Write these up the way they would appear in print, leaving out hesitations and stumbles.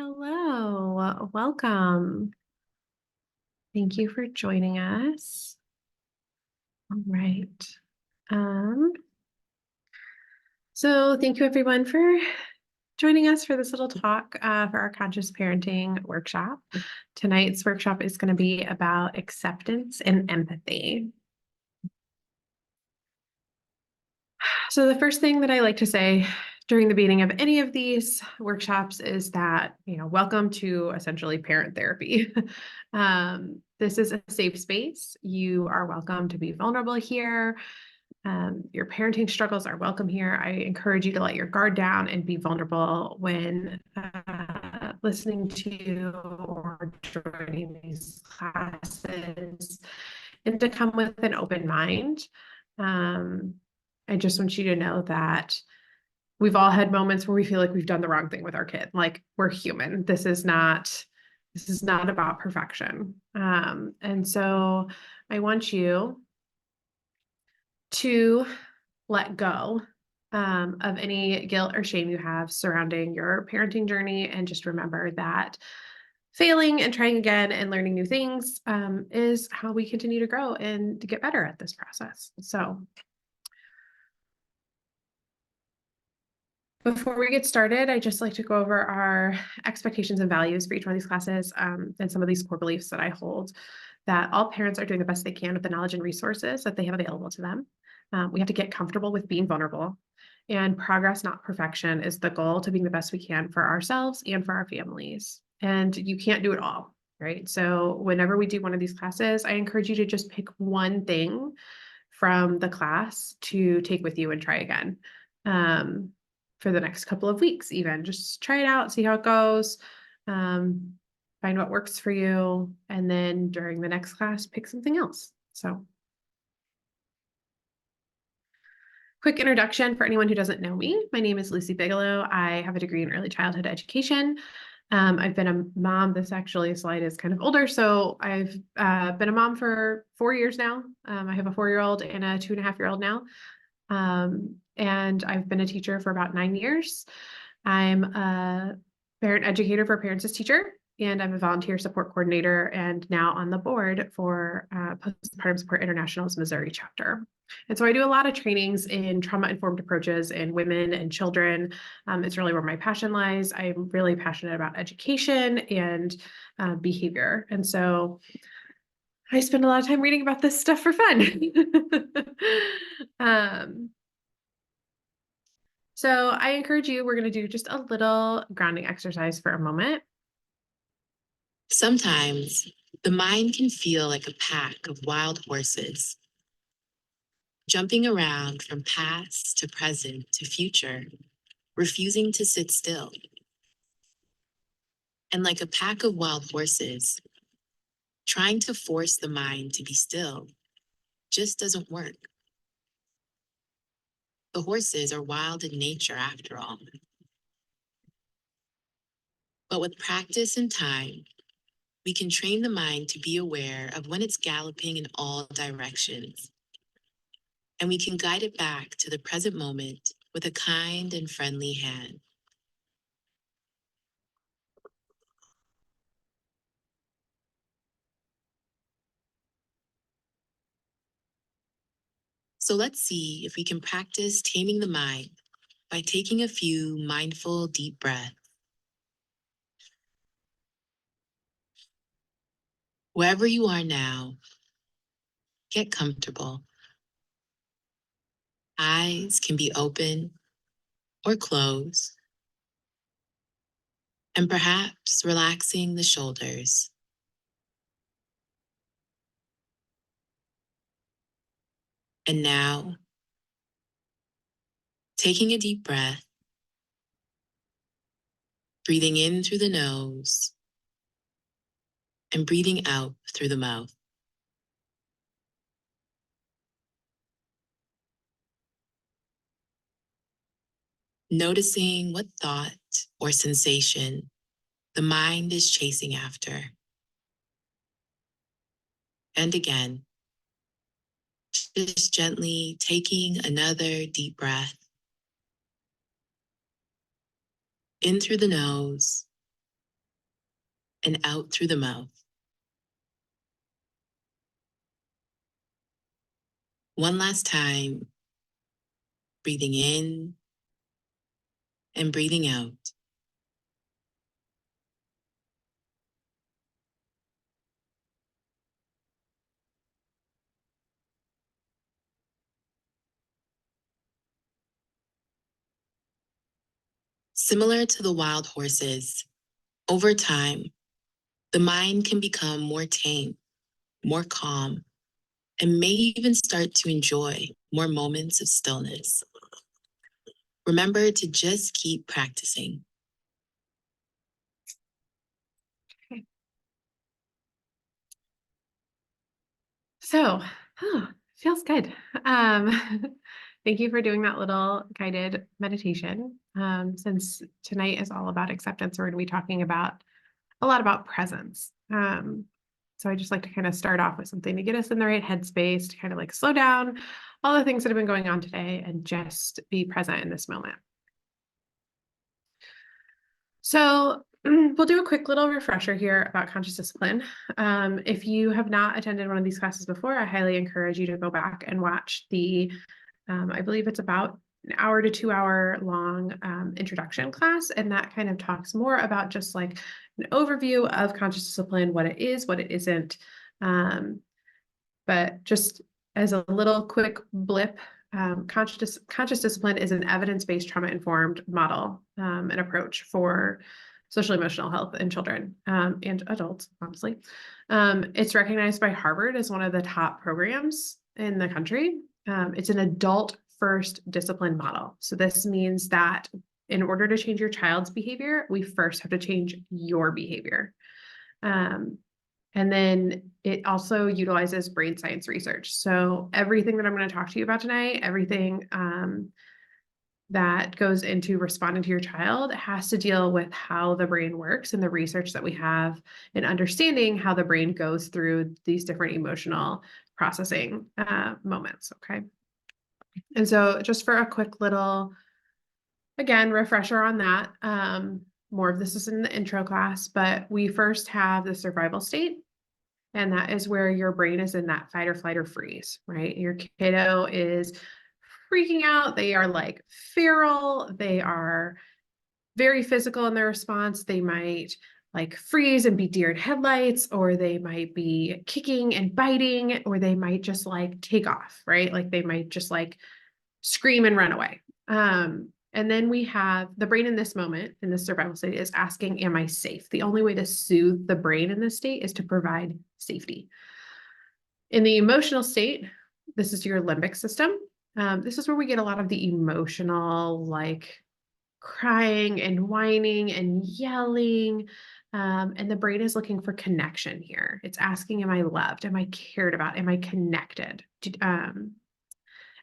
Hello, welcome. Thank you for joining us. All right. Um, so thank you everyone for joining us for this little talk for our conscious parenting workshop. Tonight's workshop is going to be about acceptance and empathy. So the first thing that I like to say during the beginning of any of these workshops is that, welcome to essentially parent therapy. This is a safe space. You are welcome to be vulnerable here. Your parenting struggles are welcome here. I encourage you to let your guard down and be vulnerable when listening to or joining these classes, and to come with an open mind. I just want you to know that we've all had moments where we feel like we've done the wrong thing with our kid. Like, we're human. This is not about perfection. And so I want you to let go of any guilt or shame you have surrounding your parenting journey, and just remember that failing and trying again and learning new things is how we continue to grow and to get better at this process. So before we get started, I just like to go over our expectations and values for each one of these classes, and some of these core beliefs that I hold: that all parents are doing the best they can with the knowledge and resources that they have available to them. We have to get comfortable with being vulnerable, and progress, not perfection, is the goal to being the best we can for ourselves and for our families. And you can't do it all, right? So whenever we do one of these classes, I encourage you to just pick one thing from the class to take with you and try again. For the next couple of weeks, even just try it out, see how it goes, find what works for you, and then during the next class, pick something else. So quick introduction for anyone who doesn't know me. My name is Lucy Bigelow. I have a degree in early childhood education. I've been a mom. This actually slide is kind of older. So I've been a mom for 4 years now. I have a 4-year-old and a 2.5-year-old now. And I've been a teacher for about 9 years. I'm a parent educator for Parents as Teacher, and I'm a volunteer support coordinator and now on the board for Postpartum Support International's Missouri chapter. And so I do a lot of trainings in trauma-informed approaches in women and children. It's really where my passion lies. I'm really passionate about education and behavior. And so I spend a lot of time reading about this stuff for fun. So I encourage you, we're going to do just a little grounding exercise for a moment. Sometimes the mind can feel like a pack of wild horses, jumping around from past to present to future, refusing to sit still. And like a pack of wild horses, trying to force the mind to be still just doesn't work. The horses are wild in nature after all. But with practice and time, we can train the mind to be aware of when it's galloping in all directions. And we can guide it back to the present moment with a kind and friendly hand. So let's see if we can practice taming the mind by taking a few mindful deep breaths. Wherever you are now, get comfortable. Eyes can be open or closed, and perhaps relaxing the shoulders. And now, taking a deep breath, breathing in through the nose and breathing out through the mouth. Noticing what thought or sensation the mind is chasing after. And again, just gently taking another deep breath in through the nose and out through the mouth. One last time, breathing in and breathing out. Similar to the wild horses, over time, the mind can become more tame, more calm, and may even start to enjoy more moments of stillness. Remember to just keep practicing. So, feels good. Thank you for doing that little guided meditation. Since tonight is all about acceptance, we're going to be talking about a lot about presence. So I just like to kind of start off with something to get us in the right headspace, to kind of like slow down all the things that have been going on today and just be present in this moment. So we'll do a quick little refresher here about conscious discipline. If you have not attended one of these classes before, I highly encourage you to go back and watch the, I believe it's about an hour to 2 hour long introduction class. And that kind of talks more about just like an overview of conscious discipline, what it is, what it isn't. But just as a little quick blip, conscious discipline is an evidence-based trauma-informed model and approach for social emotional health in children and adults, honestly. It's recognized by Harvard as one of the top programs in the country. It's an adult first discipline model. So this means that in order to change your child's behavior, we first have to change your behavior. And then it also utilizes brain science research. So everything that I'm going to talk to you about tonight, everything that goes into responding to your child has to deal with how the brain works and the research that we have in understanding how the brain goes through these different emotional processing moments. Okay. And so just for a quick little, again, refresher on that, more of this is in the intro class, but we first have the survival state. And that is where your brain is in that fight or flight or freeze, right? Your kiddo is freaking out. They are like feral. They are very physical in their response. They might like freeze and be deer in headlights, or they might be kicking and biting, or they might just like take off, right? Like they might just like scream and run away. And then we have the brain in this moment, in this survival state, is asking, am I safe? The only way to soothe the brain in this state is to provide safety. In the emotional state, this is your limbic system. This is where we get a lot of the emotional, like crying and whining and yelling. And the brain is looking for connection here. It's asking, am I loved? Am I cared about? Am I connected? And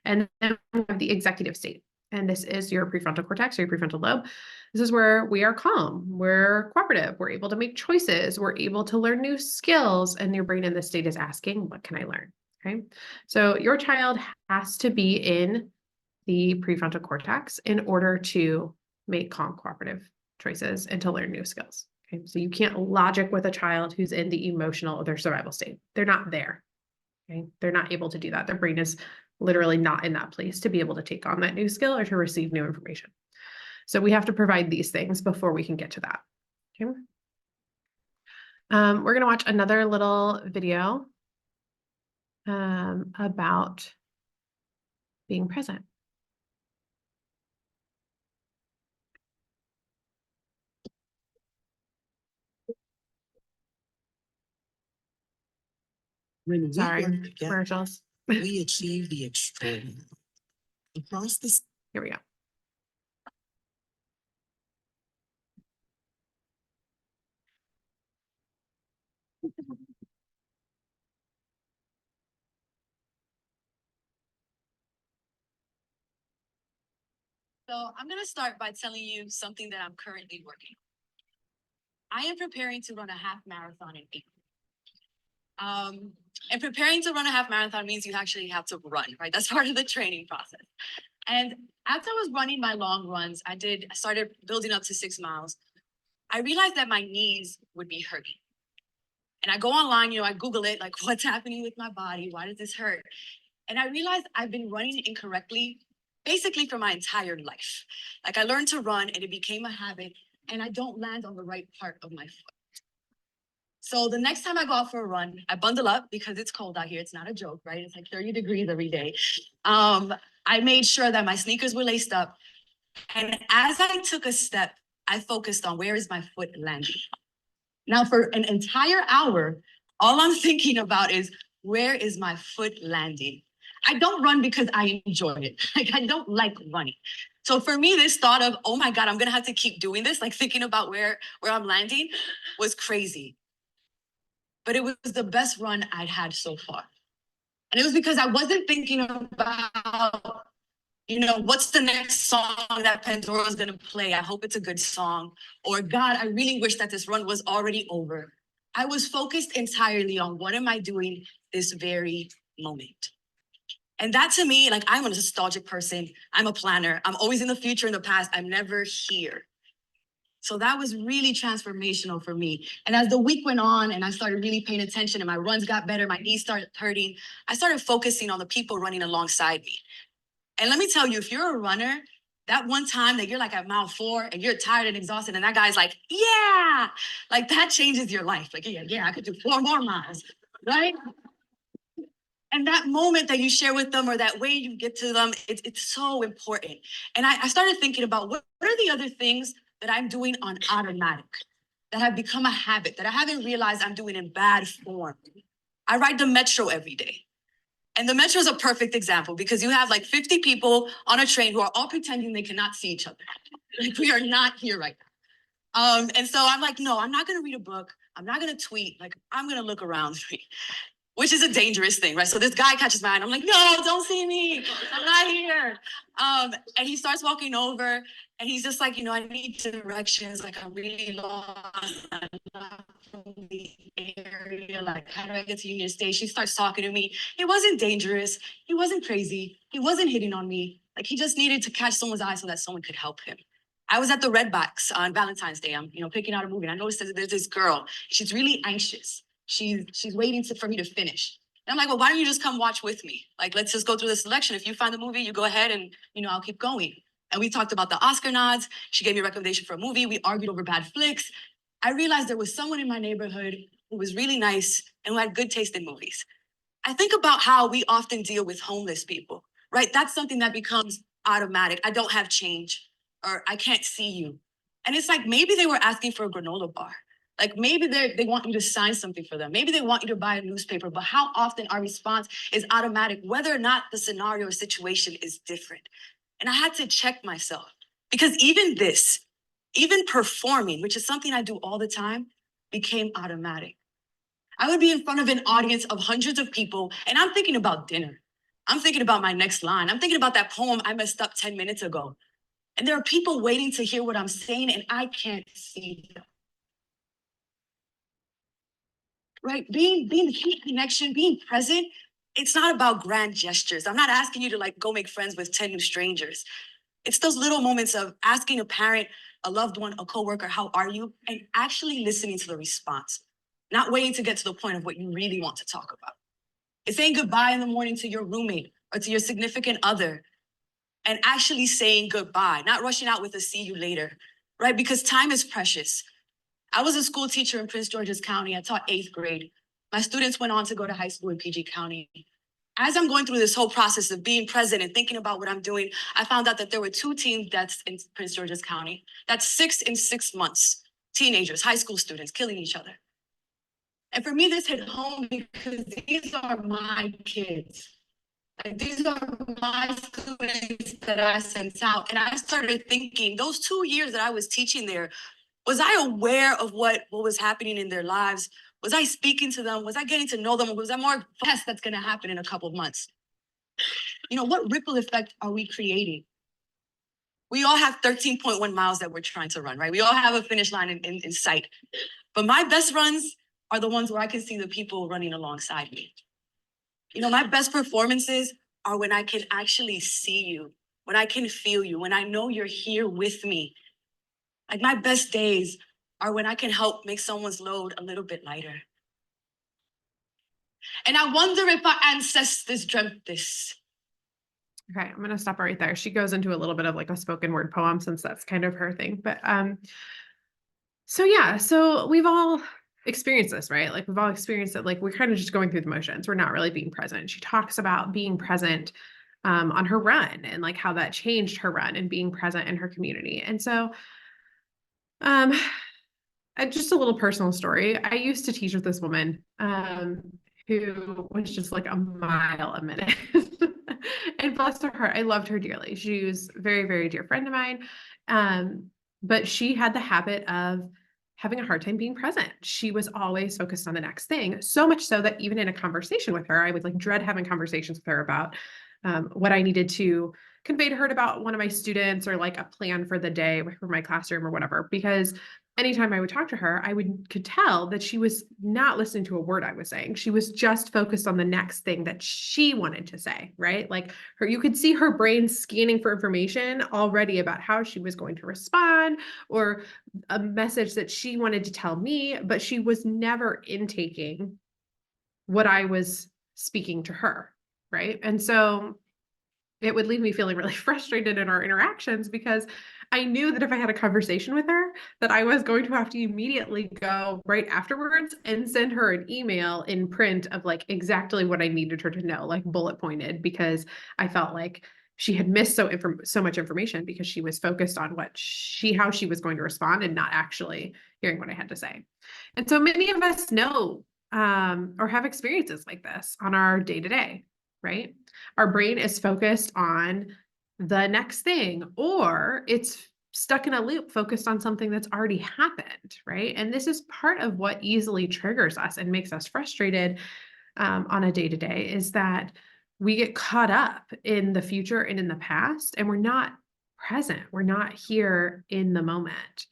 then we have the executive state. And this is your prefrontal cortex or your prefrontal lobe. This is where we are calm, we're cooperative, we're able to make choices, we're able to learn new skills, and your brain in this state is asking, what can I learn? Okay. So your child has to be in the prefrontal cortex in order to make calm, cooperative choices and to learn new skills. Okay. So you can't logic with a child who's in the emotional or their survival state. They're not there. Okay. They're not able to do that. Their brain is literally not in that place to be able to take on that new skill or to receive new information. So we have to provide these things before we can get to that. Okay. We're going to watch another little video about being present. When we Sorry, work together, commercials. we achieve the extraordinary. Across the Here we go. So I'm going to start by telling you something that I'm currently working on. I am preparing to run a half marathon in April. And preparing to run a half marathon means you actually have to run, right? That's part of the training process. And after I was running my long runs, I started building up to 6 miles. I realized that my knees would be hurting. And I go online, I Google it, like, what's happening with my body? Why does this hurt? And I realized I've been running incorrectly basically for my entire life. Like, I learned to run and it became a habit, and I don't land on the right part of my foot. So the next time I go out for a run, I bundle up because it's cold out here. It's not a joke, right? It's like 30 degrees every day. I made sure that my sneakers were laced up. And as I took a step, I focused on where is my foot landing. Now, for an entire hour, all I'm thinking about is where is my foot landing? I don't run because I enjoy it. Like, I don't like running. So for me, this thought of, oh my God, I'm gonna have to keep doing this, like thinking about where I'm landing, was crazy. But it was the best run I'd had so far. And it was because I wasn't thinking about, what's the next song that Pandora's gonna play? I hope it's a good song. Or God, I really wish that this run was already over. I was focused entirely on what am I doing this very moment. And that, to me, like, I'm a nostalgic person. I'm a planner. I'm always in the future and the past. I'm never here. So that was really transformational for me. And as the week went on and I started really paying attention and my runs got better, my knees started hurting, I started focusing on the people running alongside me. And let me tell you, if you're a runner, that one time that you're like at mile 4 and you're tired and exhausted and that guy's like, yeah, like that changes your life. Like, yeah, I could do 4 more miles, right? And that moment that you share with them or that way you get to them, it's so important. And I started thinking about what are the other things that I'm doing on automatic, that have become a habit, that I haven't realized I'm doing in bad form. I ride the metro every day. And the metro is a perfect example because you have like 50 people on a train who are all pretending they cannot see each other. Like, we are not here right now. And so I'm like, no, I'm not gonna read a book. I'm not gonna tweet. Like, I'm gonna look around me, which is a dangerous thing, right? So this guy catches my eye and I'm like, no, don't see me. I'm not here. And he starts walking over and he's just like, I need directions. Like, I'm really lost. I'm not from the area. Like, how do I get to Union Station? He starts talking to me. He wasn't dangerous. He wasn't crazy. He wasn't hitting on me. Like, he just needed to catch someone's eye so that someone could help him. I was at the Redbox on Valentine's Day. I'm, picking out a movie. And I noticed that there's this girl. She's really anxious. She's waiting for me to finish. And I'm like, well, why don't you just come watch with me? Like, let's just go through the selection. If you find the movie, you go ahead and, I'll keep going. And we talked about the Oscar nods. She gave me a recommendation for a movie. We argued over bad flicks. I realized there was someone in my neighborhood who was really nice and who had good taste in movies. I think about how we often deal with homeless people, right? That's something that becomes automatic. I don't have change, or I can't see you. And it's like, maybe they were asking for a granola bar. Like, maybe they want you to sign something for them. Maybe they want you to buy a newspaper, but how often our response is automatic, whether or not the scenario or situation is different. And I had to check myself because even performing, which is something I do all the time, became automatic. I would be in front of an audience of hundreds of people and I'm thinking about dinner. I'm thinking about my next line. I'm thinking about that poem I messed up 10 minutes ago. And there are people waiting to hear what I'm saying and I can't see them. Right? Being the human connection, being present, it's not about grand gestures. I'm not asking you to like go make friends with 10 new strangers. It's those little moments of asking a parent, a loved one, a coworker, how are you? And actually listening to the response, not waiting to get to the point of what you really want to talk about. It's saying goodbye in the morning to your roommate or to your significant other and actually saying goodbye, not rushing out with a see you later, right? Because time is precious. I was a school teacher in Prince George's County. I taught 8th grade. My students went on to go to high school in PG County. As I'm going through this whole process of being present and thinking about what I'm doing, I found out that there were 2 teen deaths in Prince George's County. That's 6 in 6 months. Teenagers, high school students killing each other. And for me, this hit home because these are my kids. Like, these are my students that I sent out. And I started thinking, those 2 years that I was teaching there, was I aware of what was happening in their lives? Was I speaking to them? Was I getting to know them? Or was that more test that's going to happen in a couple of months? What ripple effect are we creating? We all have 13.1 miles that we're trying to run, right? We all have a finish line in sight. But my best runs are the ones where I can see the people running alongside me. My best performances are when I can actually see you, when I can feel you, when I know you're here with me. Like, my best days are when I can help make someone's load a little bit lighter. And I wonder if our ancestors dreamt this. Okay, I'm gonna stop right there. She goes into a little bit of like a spoken word poem since that's kind of her thing. But so yeah, so we've all experienced this, right? Like we've all experienced it, like we're kind of just going through the motions. We're not really being present. She talks about being present on her run and like how that changed her run and being present in her community. And so um just a little personal story. I used to teach with this woman who was just like a mile a minute. And bless her heart, I loved her dearly. She was a very, very dear friend of mine. But she had the habit of having a hard time being present. She was always focused on the next thing, so much so that even in a conversation with her, I would like dread having conversations with her about what I needed to convey to her about one of my students or like a plan for the day for my classroom or whatever, because anytime I would talk to her, could tell that she was not listening to a word I was saying. She was just focused on the next thing that she wanted to say, right? Like you could see her brain scanning for information already about how she was going to respond or a message that she wanted to tell me, but she was never intaking what I was speaking to her, right? And so it would leave me feeling really frustrated in our interactions because I knew that if I had a conversation with her, that I was going to have to immediately go right afterwards and send her an email in print of like exactly what I needed her to know, like bullet pointed, because I felt like she had missed so much information because she was focused on how she was going to respond and not actually hearing what I had to say. And so many of us know or have experiences like this on our day to day, right? Our brain is focused on the next thing, or it's stuck in a loop focused on something that's already happened, right? And this is part of what easily triggers us and makes us frustrated on a day to day is that we get caught up in the future and in the past, and we're not present. We're not here in the moment.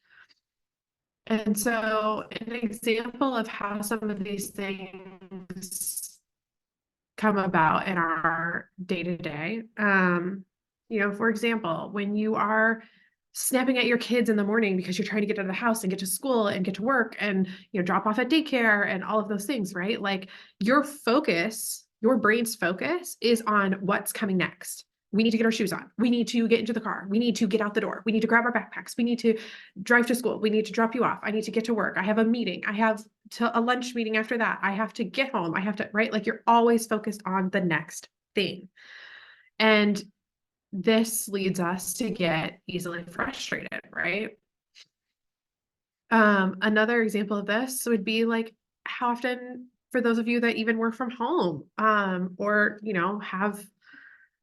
And so, an example of how some of these things come about in our day to day. For example, when you are snapping at your kids in the morning because you're trying to get out of the house and get to school and get to work and drop off at daycare and all of those things, right? Like your brain's focus is on what's coming next. We need to get our shoes on. We need to get into the car. We need to get out the door. We need to grab our backpacks. We need to drive to school. We need to drop you off. I need to get to work. I have a meeting. I have a lunch meeting after that. I have to get home. I have to, right? Like you're always focused on the next thing. And this leads us to get easily frustrated, right? Another example of this would be like how often, for those of you that even work from home, or have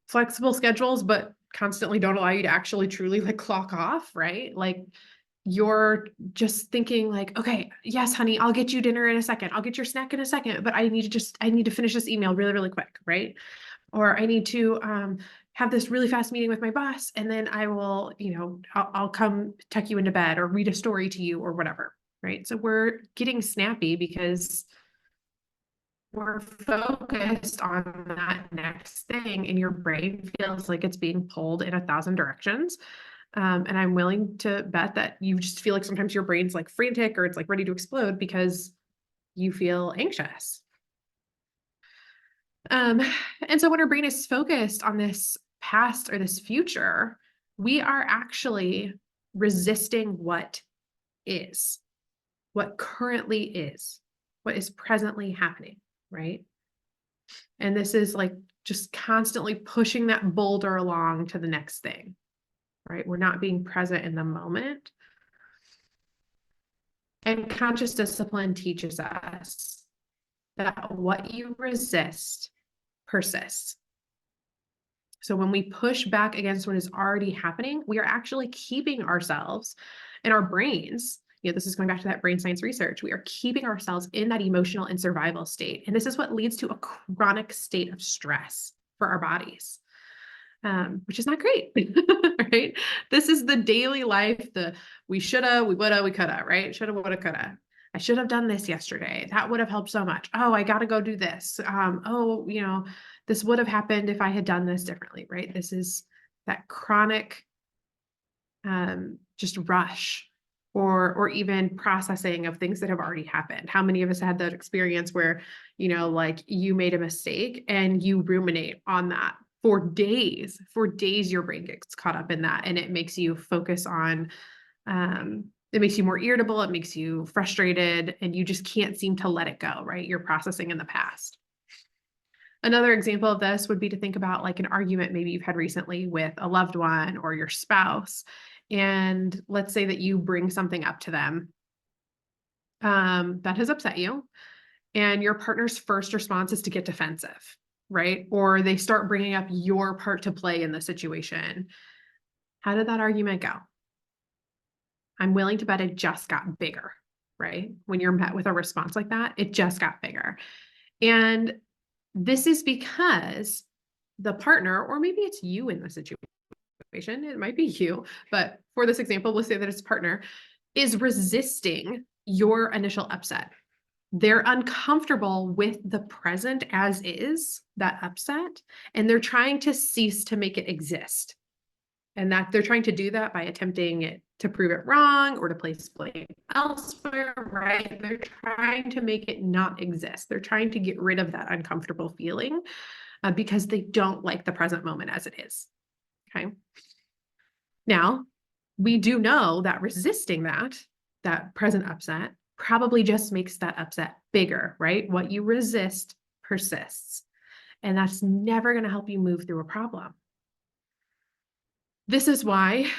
flexible schedules, but constantly don't allow you to actually truly like clock off, right? Like you're just thinking like, okay, yes, honey, I'll get you dinner in a second. I'll get your snack in a second, but I need to finish this email really, really quick, right? Or I need to have this really fast meeting with my boss, and then I will, I'll come tuck you into bed or read a story to you or whatever, right? So we're getting snappy because we're focused on that next thing, and your brain feels like it's being pulled in 1,000 directions. And I'm willing to bet that you just feel like sometimes your brain's like frantic or it's like ready to explode because you feel anxious. And so when our brain is focused on this past or this future, we are actually resisting what is, what currently is, what is presently happening, right? And this is like just constantly pushing that boulder along to the next thing, right? We're not being present in the moment. And conscious discipline teaches us that what you resist persists. So when we push back against what is already happening, we are actually keeping ourselves and our brains, this is going back to that brain science research, we are keeping ourselves in that emotional and survival state. And this is what leads to a chronic state of stress for our bodies, which is not great, right? This is the daily life, we shoulda, we woulda, we coulda, right? Shoulda, woulda, coulda. I should have done this yesterday. That would have helped so much. Oh, I got to go do this. This would have happened if I had done this differently, right? This is that chronic, just rush or even processing of things that have already happened. How many of us had that experience where, like you made a mistake and you ruminate on that for days? For days, your brain gets caught up in that, and it makes you focus on, it makes you more irritable, it makes you frustrated, and you just can't seem to let it go, right? You're processing in the past. Another example of this would be to think about like an argument maybe you've had recently with a loved one or your spouse. And let's say that you bring something up to them that has upset you, and your partner's first response is to get defensive, right? Or they start bringing up your part to play in the situation. How did that argument go? I'm willing to bet it just got bigger, right? When you're met with a response like that, it just got bigger. And this is because the partner, or maybe it's you in the situation, it might be you, but for this example, we'll say that it's partner, is resisting your initial upset. They're uncomfortable with the present as is, that upset, and they're trying to cease to make it exist. And that they're trying to do that by attempting it to prove it wrong or to place blame elsewhere, right? They're trying to make it not exist. They're trying to get rid of that uncomfortable feeling because they don't like the present moment as it is. Okay. Now, we do know that resisting that present upset probably just makes that upset bigger, right? What you resist persists. And that's never going to help you move through a problem. This is why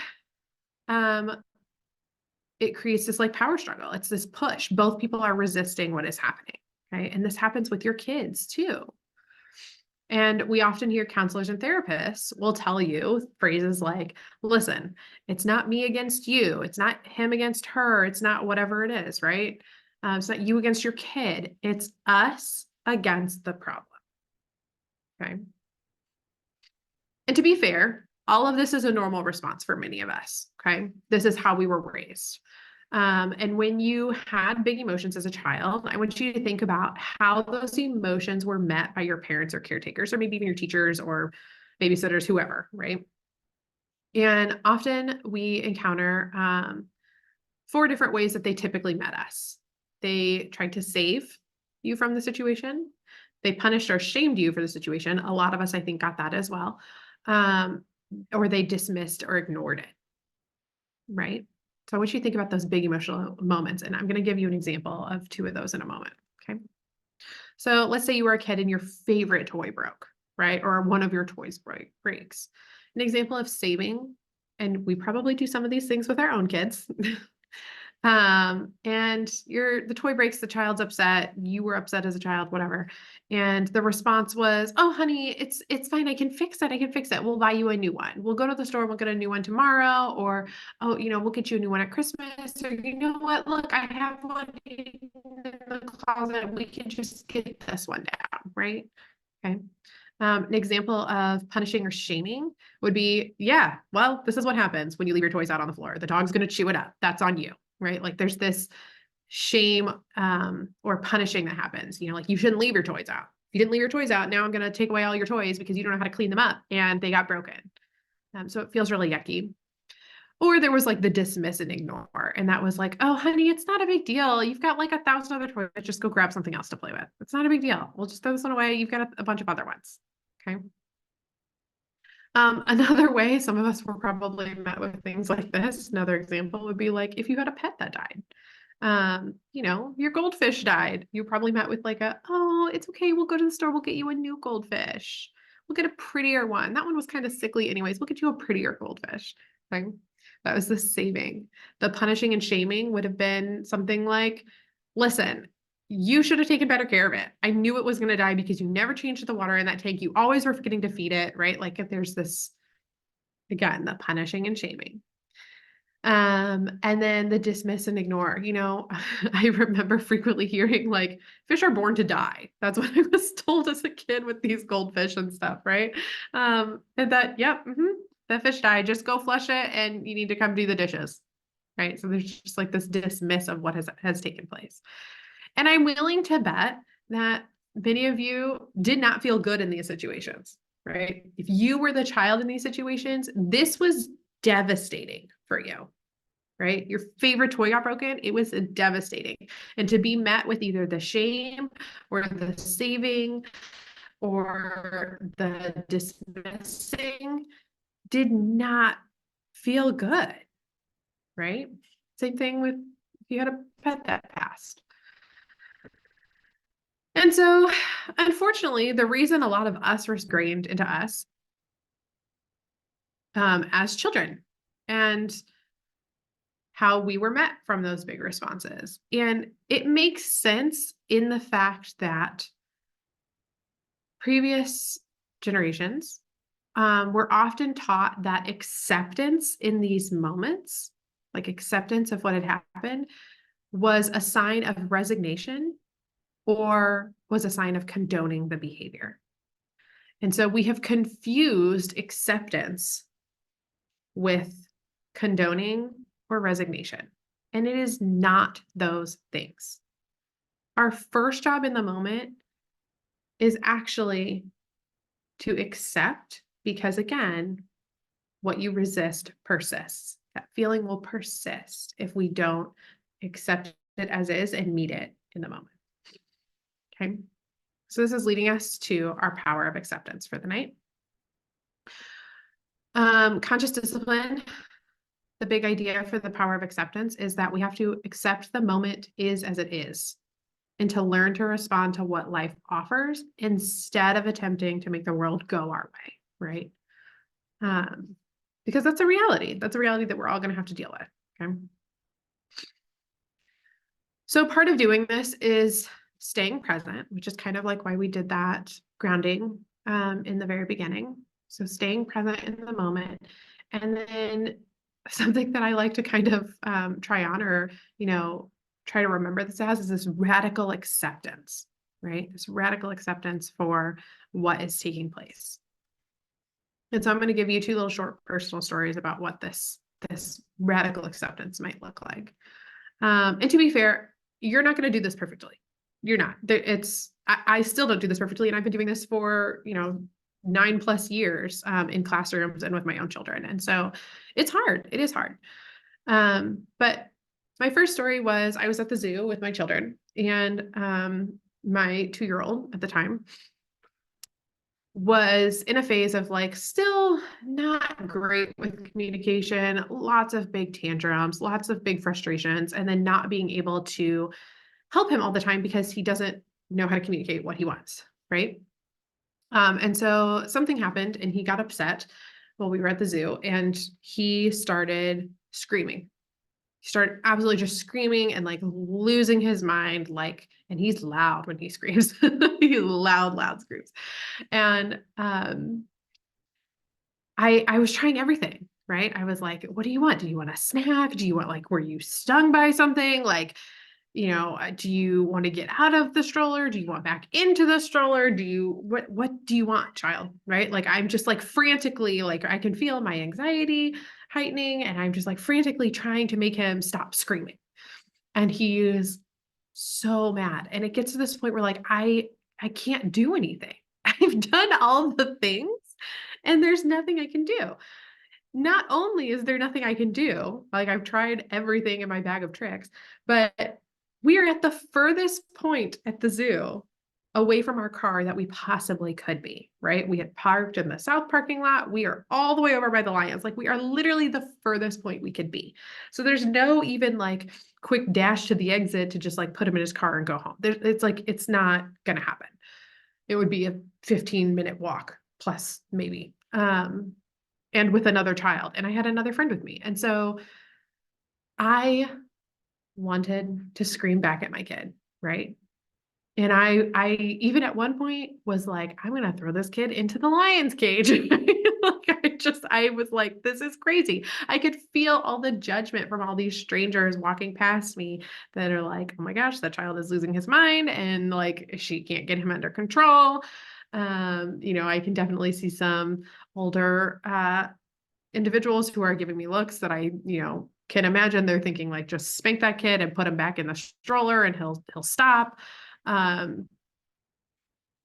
it creates this like power struggle. It's this push. Both people are resisting what is happening, right? And this happens with your kids too. And we often hear counselors and therapists will tell you phrases like, listen, it's not me against you. It's not him against her. It's not whatever it is, right? It's not you against your kid. It's us against the problem. Okay. And to be fair, all of this is a normal response for many of us. Okay. This is how we were raised. And when you had big emotions as a child, I want you to think about how those emotions were met by your parents or caretakers, or maybe even your teachers or babysitters, whoever, right? And often we encounter 4 different ways that they typically met us. They tried to save you from the situation. They punished or shamed you for the situation. A lot of us, I think, got that as well. Or they dismissed or ignored it, right? So I want you to think about those big emotional moments, and I'm going to give you an example of 2 of those in a moment, okay? So let's say you were a kid and your favorite toy broke, right? Or one of your toys breaks. An example of saving, and we probably do some of these things with our own kids. And the toy breaks, the child's upset, you were upset as a child, whatever. And the response was, oh, honey, it's fine. I can fix it. We'll buy you a new one. We'll go to the store. We'll get a new one tomorrow. Or, oh, we'll get you a new one at Christmas. Or, you know what? Look, I have one in the closet. We can just get this one down, right? Okay. An example of punishing or shaming would be, yeah, well, this is what happens when you leave your toys out on the floor. The dog's going to chew it up. That's on you. Right? Like there's this shame or punishing that happens, like you shouldn't leave your toys out. If you didn't leave your toys out, now I'm going to take away all your toys because you don't know how to clean them up and they got broken. So it feels really yucky. Or there was like the dismiss and ignore. And that was like, oh, honey, it's not a big deal. You've got like 1,000 other toys. Just go grab something else to play with. It's not a big deal. We'll just throw this one away. You've got a bunch of other ones. Okay. Another way some of us were probably met with things like this, another example would be like if you had a pet that died, your goldfish died, you probably met with like oh, it's okay, we'll go to the store, we'll get you a new goldfish. We'll get a prettier one. That one was kind of sickly anyways. We'll get you a prettier goldfish. Okay. That was the saving. The punishing and shaming would have been something like, listen, you should have taken better care of it. I knew it was going to die because you never changed the water in that tank. You always were forgetting to feed it, right? Like if there's this, again, the punishing and shaming. And then the dismiss and ignore, I remember frequently hearing like fish are born to die. That's what I was told as a kid with these goldfish and stuff, right? And that, yep, the fish died, just go flush it and you need to come do the dishes, right? So there's just like this dismiss of what has taken place. And I'm willing to bet that many of you did not feel good in these situations, right? If you were the child in these situations, this was devastating for you. right? Your favorite toy got broken. It was devastating. And to be met with either the shame or the saving or the dismissing did not feel good, right? Same thing with if you had a pet that passed. And so, unfortunately, the reason a lot of us were ingrained into us as children and how we were met from those big responses. And it makes sense in the fact that previous generations were often taught that acceptance in these moments, like acceptance of what had happened, was a sign of resignation or was a sign of condoning the behavior. And so we have confused acceptance with condoning or resignation. And it is not those things. Our first job in the moment is actually to accept, because again, what you resist persists. That feeling will persist if we don't accept it as is and meet it in the moment. Okay. So this is leading us to our power of acceptance for the night. Conscious discipline. The big idea for the power of acceptance is that we have to accept the moment is as it is and to learn to respond to what life offers instead of attempting to make the world go our way, right? Because that's a reality. That's a reality that we're all going to have to deal with, okay? So part of doing this is staying present, which is kind of like why we did that grounding in the very beginning. So staying present in the moment. And then something that I like to kind of try on or, try to remember this as is this radical acceptance, right? This radical acceptance for what is taking place. And so I'm going to give you two little short personal stories about what this radical acceptance might look like. And to be fair, you're not going to do this perfectly. You're not. I still don't do this perfectly. And I've been doing this for, 9+ years in classrooms and with my own children. And so it's hard. It is hard. But my first story was I was at the zoo with my children and my 2-year-old at the time was in a phase of still not great with communication, lots of big tantrums, lots of big frustrations, and then not being able to help him all the time because he doesn't know how to communicate what he wants, right? And so something happened and he got upset while we were at the zoo and he started screaming. He started absolutely just screaming and losing his mind, and he's loud when he screams. He's loud screams. And I was trying everything, right? I was like, what do you want? Do you want a snack? Do you want were you stung by something? Do you want to get out of the stroller? Do you want back into the stroller? What do you want, child? Right? I'm just frantically, I can feel my anxiety heightening and I'm just frantically trying to make him stop screaming. And he is so mad. And it gets to this point where I can't do anything. I've done all the things and there's nothing I can do. Not only is there nothing I can do, I've tried everything in my bag of tricks, but we are at the furthest point at the zoo away from our car that we possibly could be, right? We had parked in the south parking lot. We are all the way over by the lions. We are literally the furthest point we could be. So there's no even quick dash to the exit to just put him in his car and go home. It's not going to happen. It would be a 15-minute walk plus maybe. And with another child. And I had another friend with me. And so I wanted to scream back at my kid, right? And I even at one point was like, I'm going to throw this kid into the lion's cage. I was like, this is crazy. I could feel all the judgment from all these strangers walking past me that are like, oh my gosh, that child is losing his mind. And she can't get him under control. I can definitely see some older individuals who are giving me looks that I, can imagine they're thinking just spank that kid and put him back in the stroller and he'll stop.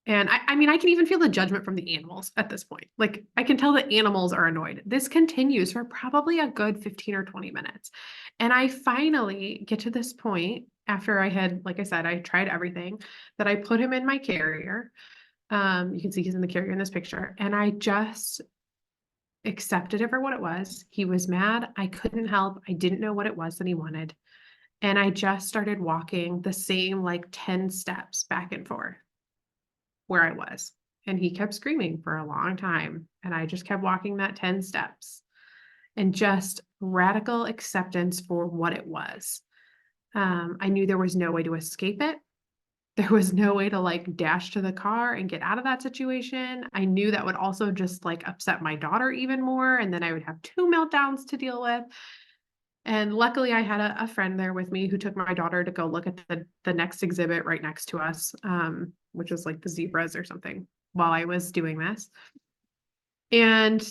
And I mean, I can even feel the judgment from the animals at this point. Like I can tell the animals are annoyed. This continues for probably a good 15 or 20 minutes. And I finally get to this point after I had, like I said, I tried everything, that I put him in my carrier. You can see he's in the carrier in this picture. And I just accepted it for what it was. He was mad. I couldn't help. I didn't know what it was that he wanted. And I just started walking the same like 10 steps back and forth where I was. And he kept screaming for a long time. And I just kept walking that 10 steps and just radical acceptance for what it was. I knew there was no way to escape it. There was no way to like dash to the car and get out of that situation. I knew that would also just like upset my daughter even more. And then I would have two meltdowns to deal with. And luckily I had a friend there with me who took my daughter to go look at the next exhibit right next to us, which was like the zebras or something while I was doing this. And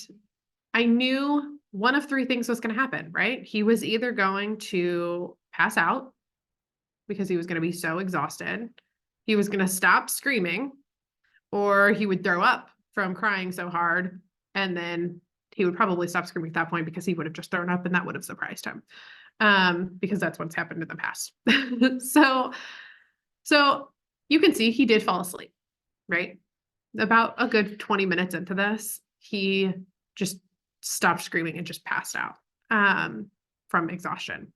I knew one of three things was going to happen, right? He was either going to pass out because he was going to be so exhausted. He was going to stop screaming, or he would throw up from crying so hard. And then he would probably stop screaming at that point because he would have just thrown up and that would have surprised him. Because that's what's happened in the past. So you can see he did fall asleep, right? About a good 20 minutes into this, he just stopped screaming and just passed out from exhaustion.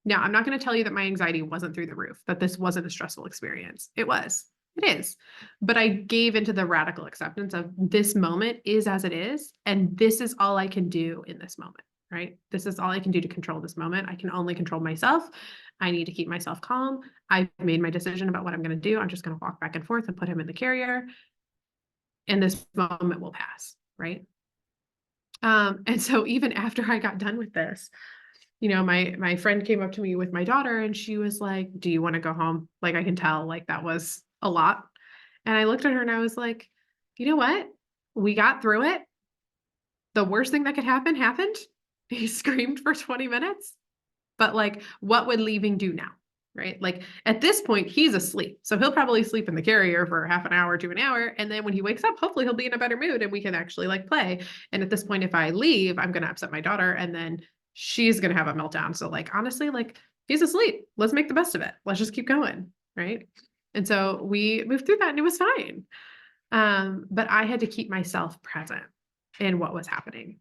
Now, I'm not going to tell you that my anxiety wasn't through the roof, that this wasn't a stressful experience. It was. It is. But I gave into the radical acceptance of this moment is as it is, and this is all I can do in this moment, right? This is all I can do to control this moment. I can only control myself. I need to keep myself calm. I've made my decision about what I'm going to do. I'm just going to walk back and forth and put him in the carrier, and this moment will pass, right? And so even after I got done with this, you know, my friend came up to me with my daughter and she was like, do you want to go home? Like, I can tell like that was a lot. And I looked at her and I was like, you know what? We got through it. The worst thing that could happen happened. He screamed for 20 minutes. But like, what would leaving do now? Right? Like at this point, he's asleep. So he'll probably sleep in the carrier for half an hour to an hour. And then when he wakes up, hopefully he'll be in a better mood and we can actually like play. And at this point, if I leave, I'm going to upset my daughter and then she's going to have a meltdown. So like, honestly, like he's asleep. Let's make the best of it. Let's just keep going. Right. And so we moved through that and it was fine. But I had to keep myself present in what was happening.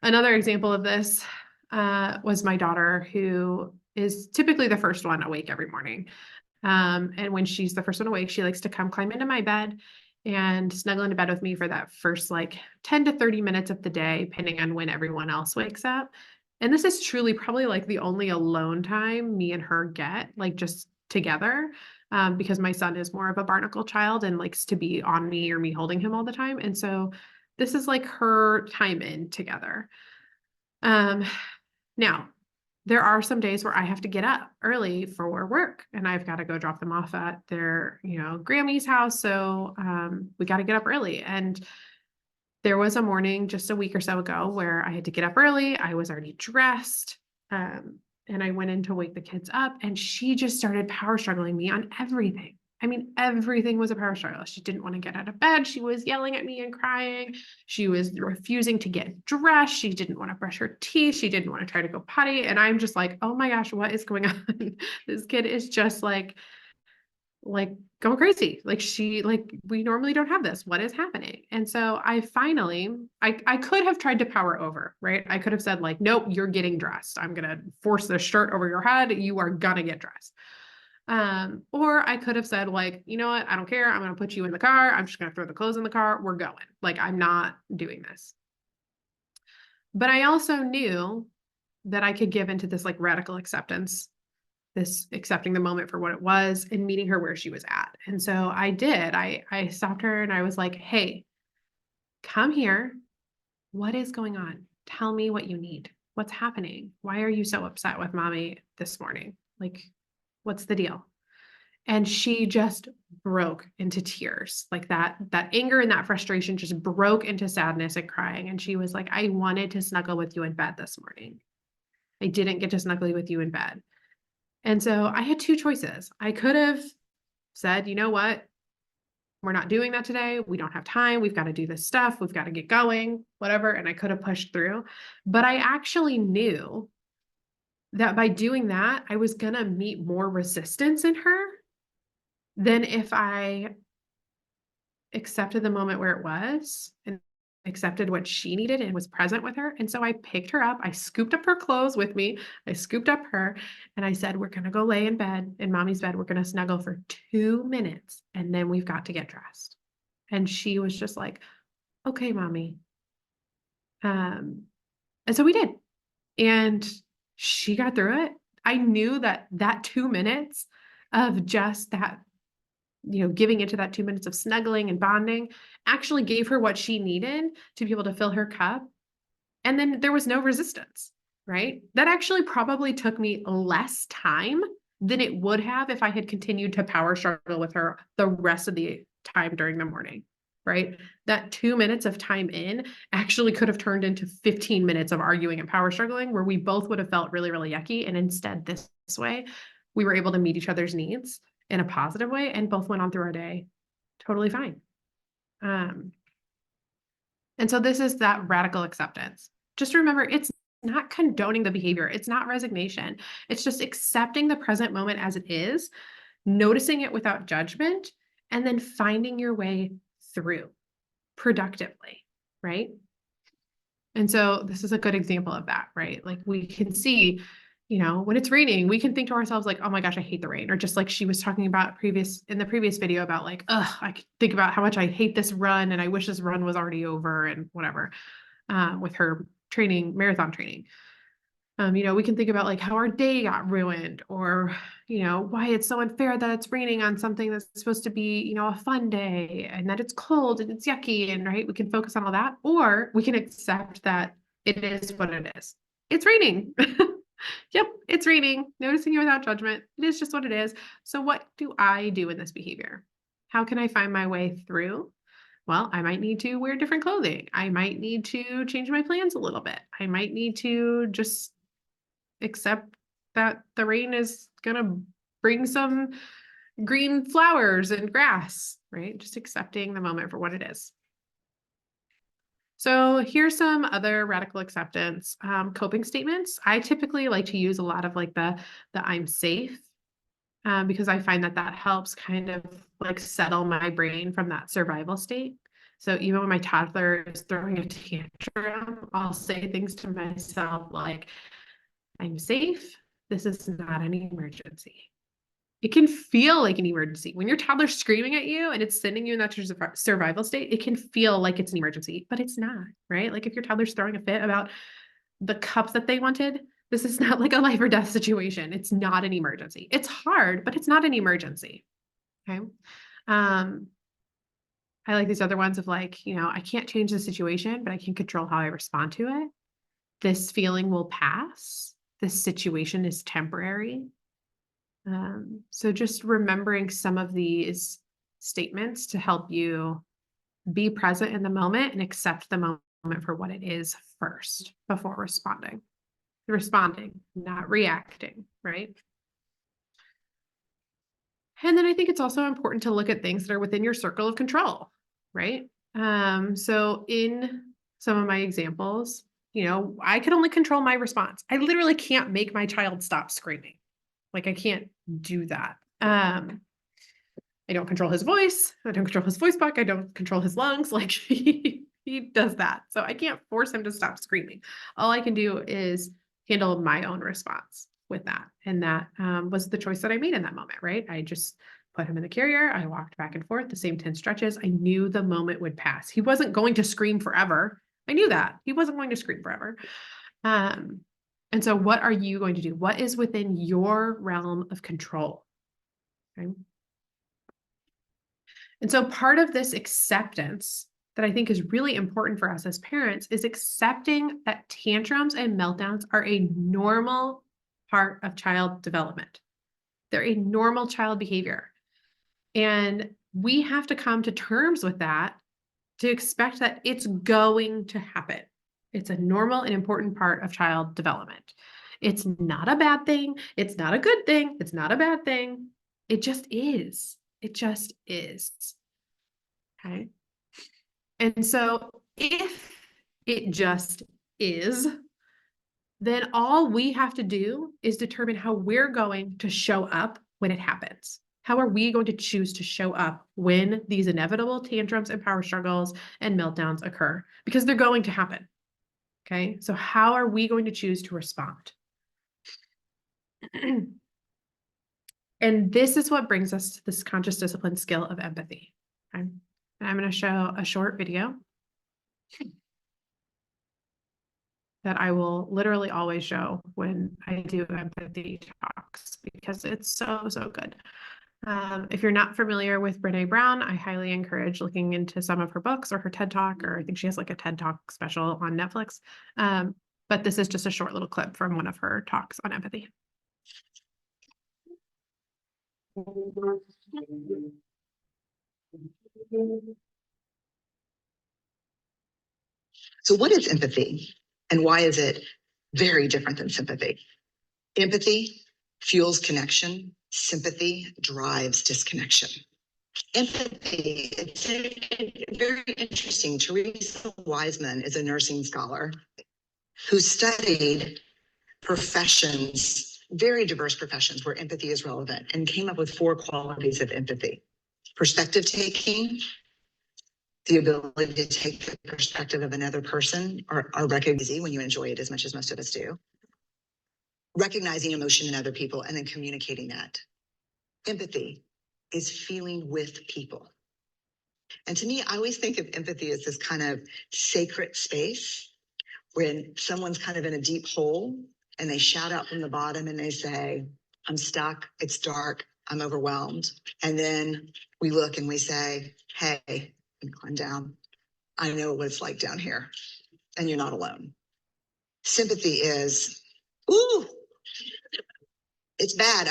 Another example of this was my daughter, who is typically the first one awake every morning. And when she's the first one awake, she likes to come climb into my bed and snuggle into bed with me for that first like 10 to 30 minutes of the day, depending on when everyone else wakes up. And this is truly probably like the only alone time me and her get, like just together, because my son is more of a barnacle child and likes to be on me or me holding him all the time. And so this is like her time in together. Now, there are some days where I have to get up early for work and I've got to go drop them off at their, you know, Grammy's house. So we got to get up early. And there was a morning just a week or so ago where I had to get up early. I was already dressed. And I went in to wake the kids up and she just started power struggling me on everything. I mean, everything was a power struggle. She didn't want to get out of bed. She was yelling at me and crying. She was refusing to get dressed. She didn't want to brush her teeth. She didn't want to try to go potty. And I'm just like, oh my gosh, what is going on? This kid is just like going crazy. Like we normally don't have this. What is happening? And so I finally, I could have tried to power over, right? I could have said like, nope, you're getting dressed. I'm going to force the shirt over your head. You are going to get dressed. Or I could have said like, you know what? I don't care. I'm going to put you in the car. I'm just going to throw the clothes in the car. We're going. Like, I'm not doing this. But I also knew that I could give into this like radical acceptance, this accepting the moment for what it was and meeting her where she was at. And so I did. I stopped her and I was like, hey, come here. What is going on? Tell me what you need. What's happening? Why are you so upset with mommy this morning? Like, what's the deal? And she just broke into tears. Like that anger and that frustration just broke into sadness and crying. And she was like, I wanted to snuggle with you in bed this morning. I didn't get to snuggle with you in bed. And so I had two choices. I could have said, you know what? we're not doing that today. We don't have time. We've got to do this stuff. We've got to get going, whatever. And I could have pushed through, but I actually knew that by doing that, I was going to meet more resistance in her than if I accepted the moment where it was and accepted what she needed and was present with her. And so I picked her up. I scooped up her clothes with me. I scooped up her and I said, we're going to go lay in bed, in mommy's bed. We're going to snuggle for 2 minutes and then we've got to get dressed. And she was just like, okay, mommy. And so we did. And she got through it. I knew that 2 minutes of just that, giving into that 2 minutes of snuggling and bonding actually gave her what she needed to be able to fill her cup. And then there was no resistance, right? That actually probably took me less time than it would have if I had continued to power struggle with her the rest of the time during the morning, right? That 2 minutes of time in actually could have turned into 15 minutes of arguing and power struggling where we both would have felt really, really yucky. And instead, this way, we were able to meet each other's needs in a positive way and both went on through our day totally fine. And so this is that radical acceptance. Just remember, it's not condoning the behavior. It's not resignation. It's just accepting the present moment as it is, noticing it without judgment, and then finding your way through productively, right? And so this is a good example of that, right? Like we can see, when it's raining, we can think to ourselves like, oh my gosh, I hate the rain. Or just like she was talking about in the previous video about like, I could think about how much I hate this run and I wish this run was already over and whatever, with her marathon training. We can think about like how our day got ruined or, why it's so unfair that it's raining on something that's supposed to be, a fun day and that it's cold and it's yucky and right. We can focus on all that, or we can accept that it is what it is. It's raining. Yep, it's raining. Noticing it without judgment. It is just what it is. So what do I do in this behavior? How can I find my way through? Well, I might need to wear different clothing. I might need to change my plans a little bit. I might need to just accept that the rain is going to bring some green flowers and grass, right? Just accepting the moment for what it is. So here's some other radical acceptance coping statements. I typically like to use a lot of like the I'm safe because I find that helps kind of like settle my brain from that survival state. So even when my toddler is throwing a tantrum, I'll say things to myself like, I'm safe. This is not an emergency. It can feel like an emergency. When your toddler's screaming at you and it's sending you in that survival state, it can feel like it's an emergency, but it's not, right? Like if your toddler's throwing a fit about the cups that they wanted, this is not like a life or death situation. It's not an emergency. It's hard, but it's not an emergency. Okay. I like these other ones of like, I can't change the situation, but I can control how I respond to it. This feeling will pass. This situation is temporary. So just remembering some of these statements to help you be present in the moment and accept the moment for what it is first before responding. Responding, not reacting, right? And then I think it's also important to look at things that are within your circle of control, right? So in some of my examples, I can only control my response. I literally can't make my child stop screaming. Like I can't do that. I don't control his voice. I don't control his voice box. I don't control his lungs. Like he does that. So I can't force him to stop screaming. All I can do is handle my own response with that. And that was the choice that I made in that moment, right? I just put him in the carrier. I walked back and forth the same 10 stretches. I knew the moment would pass. He wasn't going to scream forever. I knew that. He wasn't going to scream forever. And so what are you going to do? What is within your realm of control? Okay. And so part of this acceptance that I think is really important for us as parents is accepting that tantrums and meltdowns are a normal part of child development. They're a normal child behavior. And we have to come to terms with that to expect that it's going to happen. It's a normal and important part of child development. It's not a bad thing. It's not a good thing. It's not a bad thing. It just is. It just is. Okay. And so if it just is, then all we have to do is determine how we're going to show up when it happens. How are we going to choose to show up when these inevitable tantrums and power struggles and meltdowns occur? Because they're going to happen. Okay, so how are we going to choose to respond? And this is what brings us to this conscious discipline skill of empathy. Okay? And I'm going to show a short video that I will literally always show when I do empathy talks because it's so, so good. If you're not familiar with Brené Brown, I highly encourage looking into some of her books or her TED Talk, or I think she has like a TED Talk special on Netflix. But this is just a short little clip from one of her talks on empathy. So what is empathy and why is it very different than sympathy? Empathy fuels connection. Sympathy drives disconnection. Empathy, it's very interesting. Teresa Wiseman is a nursing scholar who studied professions, very diverse professions where empathy is relevant, and came up with 4 qualities of empathy. Perspective taking, the ability to take the perspective of another person or recognize when you enjoy it as much as most of us do. Recognizing emotion in other people and then communicating that. Empathy is feeling with people. And to me, I always think of empathy as this kind of sacred space when someone's kind of in a deep hole and they shout out from the bottom and they say, I'm stuck, it's dark, I'm overwhelmed. And then we look and we say, hey, climb down. I know what it's like down here and you're not alone. Sympathy is, ooh, it's bad,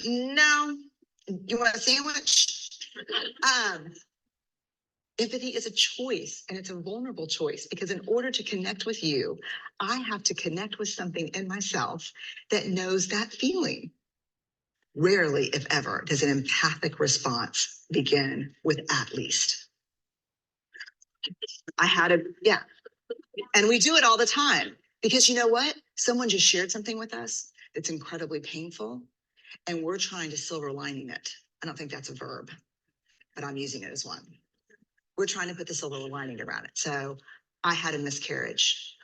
no, you want a sandwich? Empathy is a choice, and it's a vulnerable choice, because in order to connect with you, I have to connect with something in myself that knows that feeling. Rarely, if ever, does an empathic response begin with at least. Yeah. And we do it all the time, because you know what? Someone just shared something with us that's incredibly painful, and we're trying to silver lining it. I don't think that's a verb, but I'm using it as one. We're trying to put the silver lining around it. So I had a miscarriage.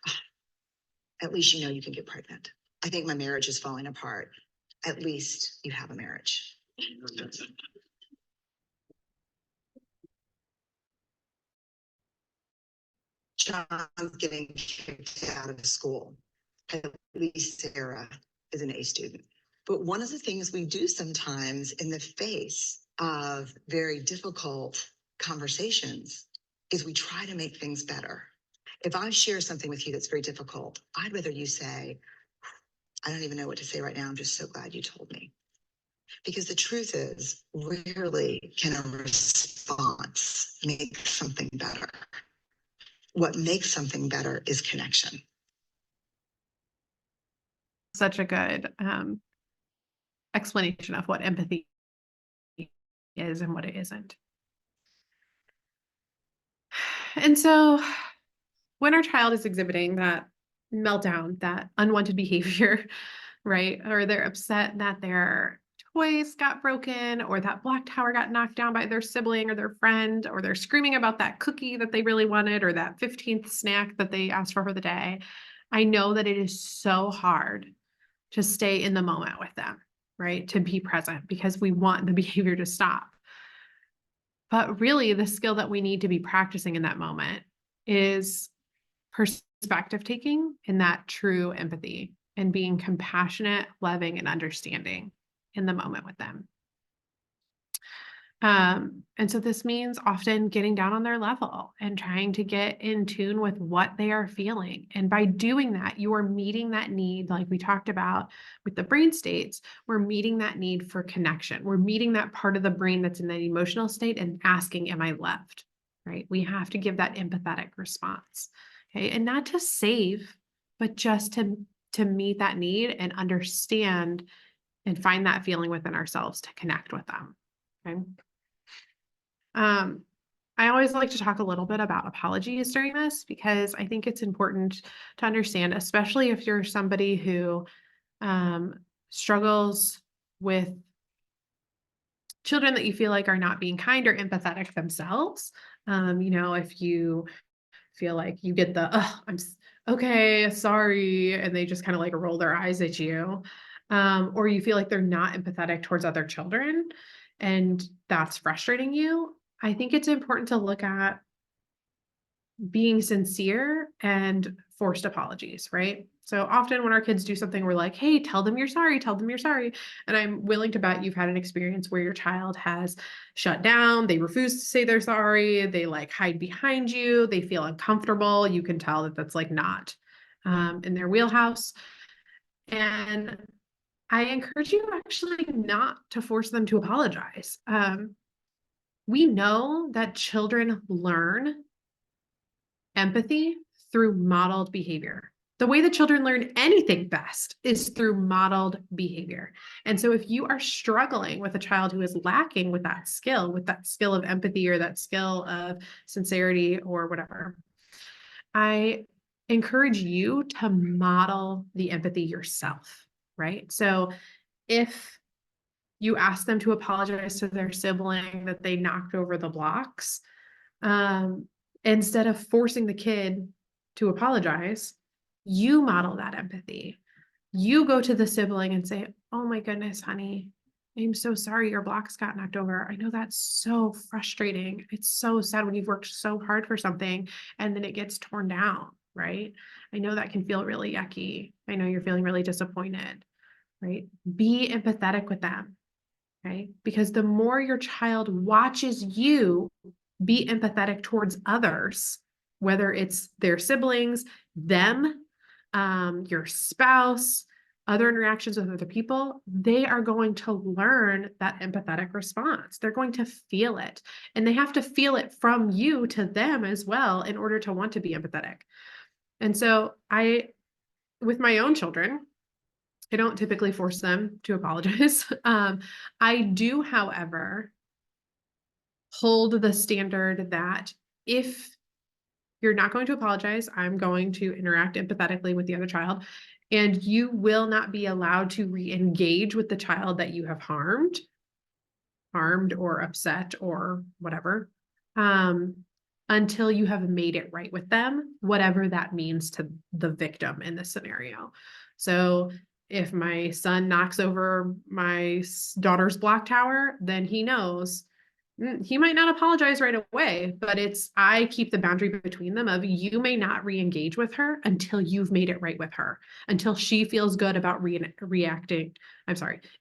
At least you know you can get pregnant. I think my marriage is falling apart. At least you have a marriage. John's getting kicked out of school. At least Sarah is an A student. But one of the things we do sometimes in the face of very difficult conversations is we try to make things better. If I share something with you that's very difficult, I'd rather you say, I don't even know what to say right now. I'm just so glad you told me. Because the truth is, rarely can a response make something better. What makes something better is connection. Such a good explanation of what empathy is and what it isn't. And so when our child is exhibiting that meltdown, that unwanted behavior, right? Or they're upset that their toys got broken, or that block tower got knocked down by their sibling or their friend, or they're screaming about that cookie that they really wanted, or that 15th snack that they asked for the day. I know that it is so hard to stay in the moment with them, right? To be present, because we want the behavior to stop. But really, the skill that we need to be practicing in that moment is perspective taking and that true empathy, and being compassionate, loving, and understanding in the moment with them. And so this means often getting down on their level and trying to get in tune with what they are feeling. And by doing that, you are meeting that need, like we talked about with the brain states, we're meeting that need for connection. We're meeting that part of the brain that's in that emotional state and asking, am I loved? Right? We have to give that empathetic response. Okay. And not to save, but just to meet that need and understand and find that feeling within ourselves to connect with them. Okay. I always like to talk a little bit about apologies during this because I think it's important to understand, especially if you're somebody who struggles with children that you feel like are not being kind or empathetic themselves. If you feel like you get the, oh, okay, sorry, and they just kind of like roll their eyes at you, or you feel like they're not empathetic towards other children, and that's frustrating you. I think it's important to look at being sincere and forced apologies, right? So often when our kids do something, we're like, hey, tell them you're sorry, tell them you're sorry. And I'm willing to bet you've had an experience where your child has shut down, they refuse to say they're sorry, they like hide behind you, they feel uncomfortable. You can tell that that's like not in their wheelhouse. And I encourage you actually not to force them to apologize. We know that children learn empathy through modeled behavior. The way that children learn anything best is through modeled behavior. And so if you are struggling with a child who is lacking with that skill of empathy or that skill of sincerity or whatever, I encourage you to model the empathy yourself, right? So if you ask them to apologize to their sibling that they knocked over the blocks, instead of forcing the kid to apologize, you model that empathy. You go to the sibling and say, oh my goodness, honey, I'm so sorry your blocks got knocked over. I know that's so frustrating. It's so sad when you've worked so hard for something and then it gets torn down, right? I know that can feel really yucky. I know you're feeling really disappointed, right? Be empathetic with them, right? Because the more your child watches you be empathetic towards others, whether it's their siblings, them, your spouse, other interactions with other people, they are going to learn that empathetic response. They're going to feel it, and they have to feel it from you to them as well in order to want to be empathetic. And so with my own children, I don't typically force them to apologize. I do, however, hold the standard that if you're not going to apologize, I'm going to interact empathetically with the other child, and you will not be allowed to re-engage with the child that you have harmed or upset or whatever, until you have made it right with them, whatever that means to the victim in this scenario. So if my son knocks over my daughter's block tower, then he knows he might not apologize right away, but I keep the boundary between them of you may not re-engage with her until you've made it right with her, until she feels good about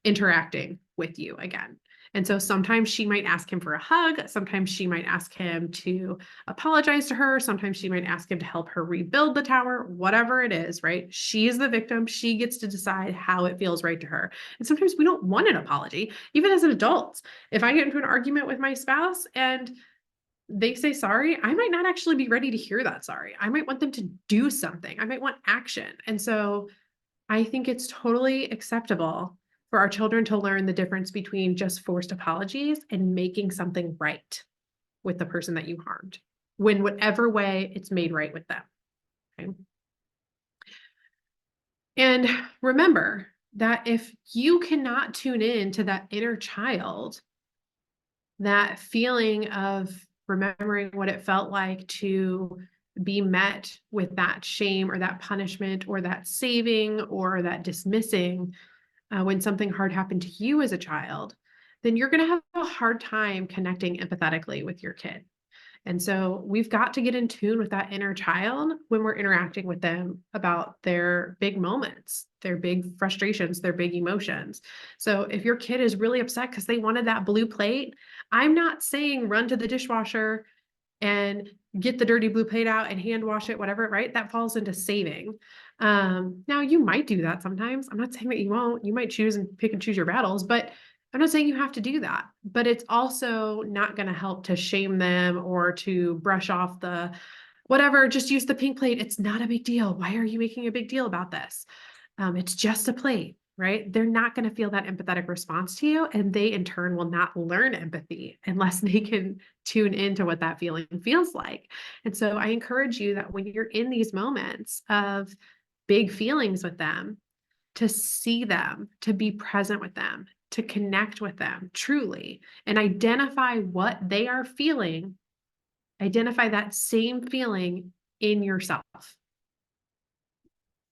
interacting with you again. And so sometimes she might ask him for a hug. Sometimes she might ask him to apologize to her. Sometimes she might ask him to help her rebuild the tower, whatever it is, right? She is the victim. She gets to decide how it feels right to her. And sometimes we don't want an apology, even as an adult. If I get into an argument with my spouse and they say sorry, I might not actually be ready to hear that sorry. I might want them to do something. I might want action. And so I think it's totally acceptable for our children to learn the difference between just forced apologies and making something right with the person that you harmed, when whatever way it's made right with them. Okay. And remember that if you cannot tune in to that inner child, that feeling of remembering what it felt like to be met with that shame or that punishment or that saving or that dismissing, when something hard happened to you as a child, then you're going to have a hard time connecting empathetically with your kid. And so we've got to get in tune with that inner child when we're interacting with them about their big moments, their big frustrations, their big emotions. So if your kid is really upset because they wanted that blue plate, I'm not saying run to the dishwasher and get the dirty blue plate out and hand wash it, whatever, right? That falls into saving. Now you might do that sometimes. I'm not saying that you won't. You might choose and pick and choose your battles, but I'm not saying you have to do that. But it's also not going to help to shame them or to brush off the whatever, just use the pink plate. It's not a big deal. Why are you making a big deal about this? It's just a plate, right? They're not going to feel that empathetic response to you, and they in turn will not learn empathy unless they can tune into what that feeling feels like. And so I encourage you that when you're in these moments of big feelings with them, to see them, to be present with them, to connect with them truly, and identify what they are feeling. Identify that same feeling in yourself.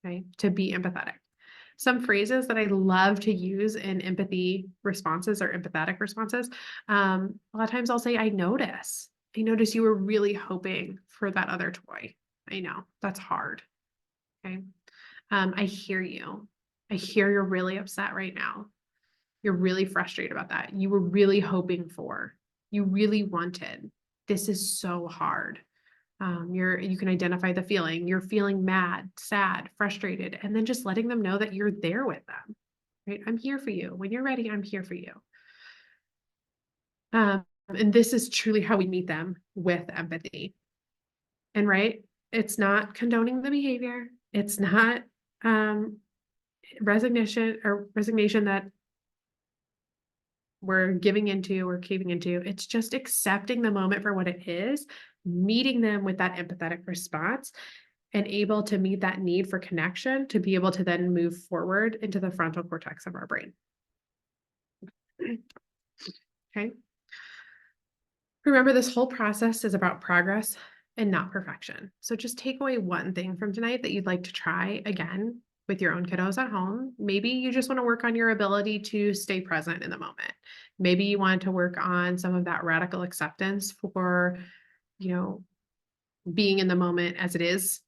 Okay, to be empathetic. Some phrases that I love to use in empathy responses or empathetic responses. A lot of times I'll say, I notice you were really hoping for that other toy. I know that's hard. Okay. I hear you. I hear you're really upset right now. You're really frustrated about that. You were really hoping for, you really wanted. This is so hard. You can identify the feeling. You're feeling mad, sad, frustrated, and then just letting them know that you're there with them. Right? I'm here for you. When you're ready, I'm here for you. And this is truly how we meet them, with empathy. And right, it's not condoning the behavior. It's not resignation that we're giving into or caving into. It's just accepting the moment for what it is, meeting them with that empathetic response, and able to meet that need for connection to be able to then move forward into the frontal cortex of our brain. Okay. Remember, this whole process is about progress and not perfection. So just take away one thing from tonight that you'd like to try again with your own kiddos at home. Maybe you just want to work on your ability to stay present in the moment. Maybe you want to work on some of that radical acceptance for, being in the moment as it is,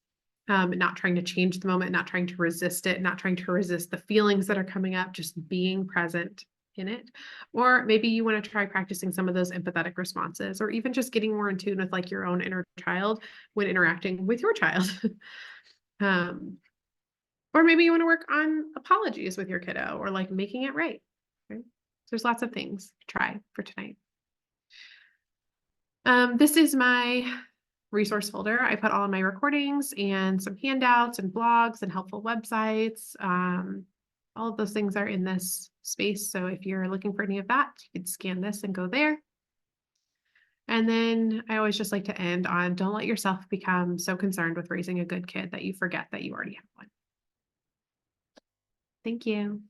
not trying to change the moment, not trying to resist it, not trying to resist the feelings that are coming up, just being present in it. Or maybe you want to try practicing some of those empathetic responses, or even just getting more in tune with like your own inner child when interacting with your child. Or maybe you want to work on apologies with your kiddo, or like making it right. Okay? There's lots of things to try for tonight. This is my resource folder. I put all of my recordings and some handouts and blogs and helpful websites. All of those things are in this space. So if you're looking for any of that, you could scan this and go there. And then I always just like to end on, don't let yourself become so concerned with raising a good kid that you forget that you already have one. Thank you.